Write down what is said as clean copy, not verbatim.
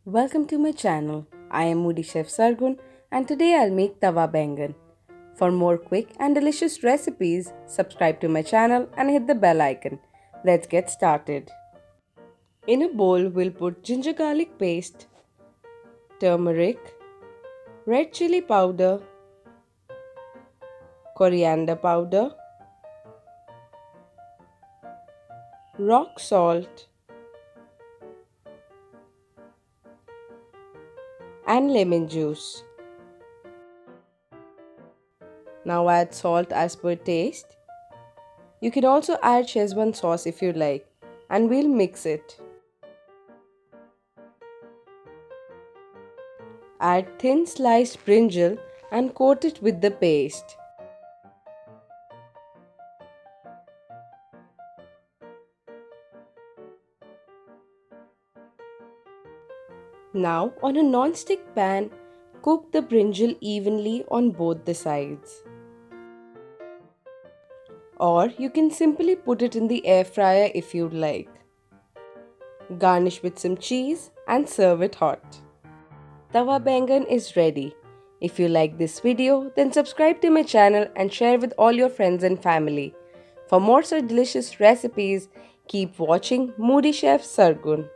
Welcome to my channel. I am Moody Chef Sargun and today I'll make tawa baingan. For more quick and delicious recipes, subscribe to my channel and hit the bell icon. Let's get started. In a bowl, we'll put ginger garlic paste, turmeric, red chilli powder, coriander powder, rock salt, and lemon juice. Now add salt as per taste. You can also add Schezuan sauce if you like, and we'll mix it. Add thin sliced brinjal and coat it with the paste. Now on a non-stick pan, cook the brinjal evenly on both the sides. Or you can simply put it in the air fryer if you'd like. Garnish with some cheese and serve it hot. Tawa baingan is ready. If you like this video, then subscribe to my channel and share with all your friends and family. For more such delicious recipes, keep watching Moody Chef Sargun.